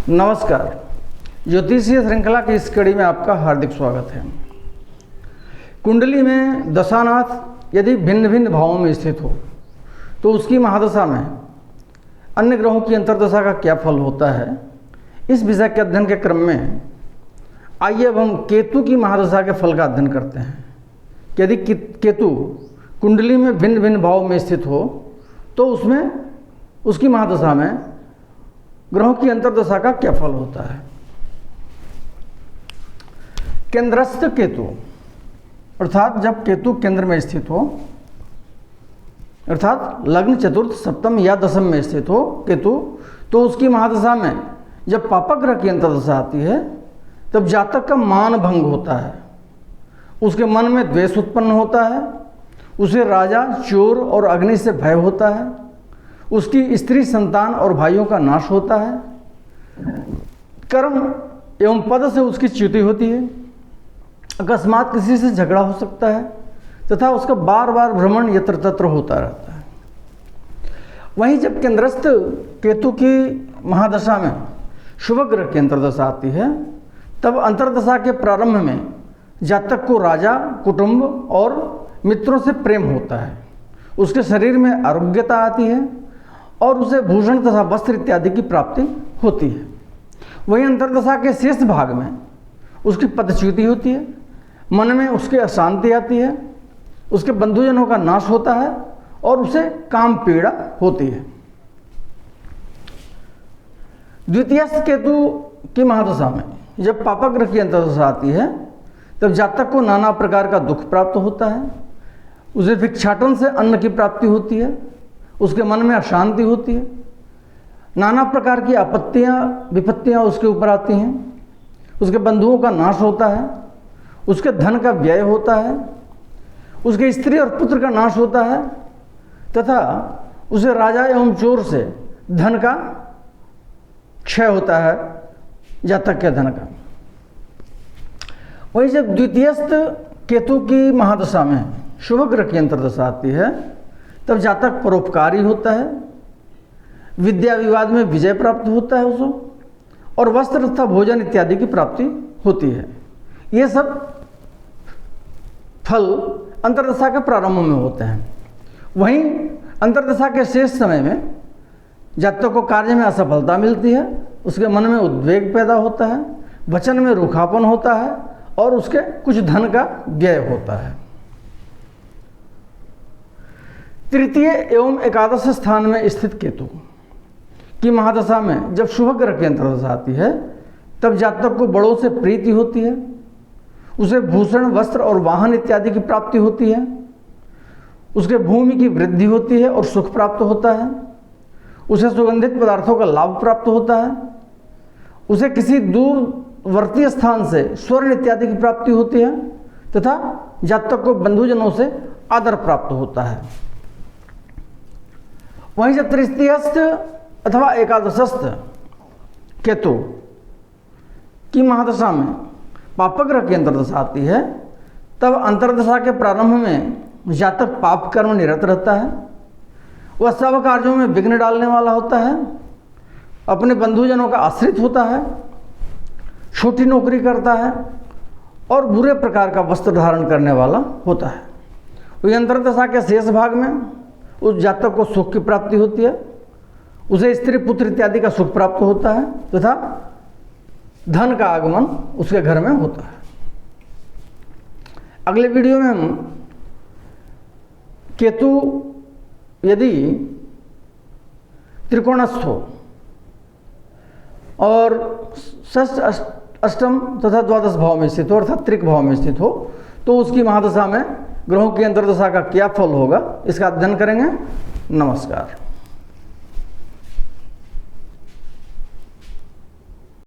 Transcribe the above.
नमस्कार। ज्योतिषीय श्रृंखला की इस कड़ी में आपका हार्दिक स्वागत है। कुंडली में दशानाथ यदि भिन्न भिन्न भावों में स्थित हो तो उसकी महादशा में अन्य ग्रहों की अंतर्दशा का क्या फल होता है, इस विषय के अध्ययन के क्रम में आइए अब हम केतु की महादशा के फल का अध्ययन करते हैं। यदि केतु कुंडली में भिन्न भिन्न भाव में स्थित हो तो उसमें उसकी महादशा में ग्रहों की अंतर्दशा का क्या फल होता है। केंद्रस्थ केतु अर्थात जब केतु केंद्र में स्थित हो, अर्थात लग्न, चतुर्थ, सप्तम या दशम में स्थित हो केतु, तो उसकी महादशा में जब पापक ग्रह की अंतर्दशा आती है तब जातक का मान भंग होता है, उसके मन में द्वेष उत्पन्न होता है, उसे राजा, चोर और अग्नि से भय होता है, उसकी स्त्री, संतान और भाइयों का नाश होता है, कर्म एवं पद से उसकी च्युति होती है, अकस्मात किसी से झगड़ा हो सकता है तथा उसका बार बार भ्रमण यत्र तत्र होता रहता है। वहीं जब केंद्रस्थ केतु की महादशा में शुभ ग्रह की अंतर्दशा आती है तब अंतर्दशा के प्रारंभ में जातक को राजा, कुटुंब और मित्रों से प्रेम होता है, उसके शरीर में आरोग्यता आती है और उसे भूषण तथा वस्त्र इत्यादि की प्राप्ति होती है। वहीं अंतर्दशा के शेष भाग में उसकी पदच्युति होती है, मन में उसके अशांति आती है, उसके बंधुजनों का नाश होता है और उसे काम पीड़ा होती है। द्वितीयस्थ केतु की महादशा में जब पापक ग्रह की अंतर्दशा आती है तब जातक को नाना प्रकार का दुख प्राप्त होता है, उसे भिक्षाटन से अन्न की प्राप्ति होती है, उसके मन में अशांति होती है, नाना प्रकार की आपत्तियाँ विपत्तियाँ उसके ऊपर आती हैं, उसके बंधुओं का नाश होता है, उसके धन का व्यय होता है, उसके स्त्री और पुत्र का नाश होता है तथा उसे राजा एवं चोर से धन का क्षय होता है, जातक के धन का। वहीं जब द्वितीयस्थ केतु की महादशा में शुभ ग्रह की अंतर्दशा आती है तब जातक परोपकारी होता है, विद्या विवाद में विजय प्राप्त होता है उसको, और वस्त्र तथा भोजन इत्यादि की प्राप्ति होती है। ये सब फल अंतर्दशा के प्रारंभ में होते हैं। वहीं अंतर्दशा के शेष समय में जातक को कार्य में असफलता मिलती है, उसके मन में उद्वेग पैदा होता है, वचन में रूखापन होता है और उसके कुछ धन का व्यय होता है। तृतीय एवं एकादश स्थान में स्थित केतु की महादशा में जब शुभ ग्रह की अंतर्दशा आती है तब जातक को बड़ों से प्रीति होती है, उसे भूषण, वस्त्र और वाहन इत्यादि की प्राप्ति होती है, उसके भूमि की वृद्धि होती है और सुख प्राप्त होता है, उसे सुगंधित पदार्थों का लाभ प्राप्त होता है, उसे किसी दूरवर्ती स्थान से स्वर्ण इत्यादि की प्राप्ति होती है तथा जातक को बंधुजनों से आदर प्राप्त होता है। वहीं जब तृतीयस्थ अथवा एकादशस्थ केतु की महादशा में पापक ग्रह की अंतर्दशा आती है तब अंतर्दशा के प्रारंभ में जातक पाप कर्म निरत रहता है, वह सब कार्यों में विघ्न डालने वाला होता है, अपने बंधुजनों का आश्रित होता है, छोटी नौकरी करता है और बुरे प्रकार का वस्त्र धारण करने वाला होता है। वही अंतर्दशा के शेष भाग में उस जातक को सुख की प्राप्ति होती है, उसे स्त्री, पुत्र इत्यादि का सुख प्राप्त होता है तथा धन का आगमन उसके घर में होता है। अगले वीडियो में हम केतु यदि त्रिकोणस्थ हो और षष्ठ, अष्टम तथा द्वादश भाव में स्थित हो अर्थात त्रिक भाव में स्थित हो तो उसकी महादशा में ग्रहों की अंतर्दशा का क्या फल होगा, इसका अध्ययन करेंगे। नमस्कार।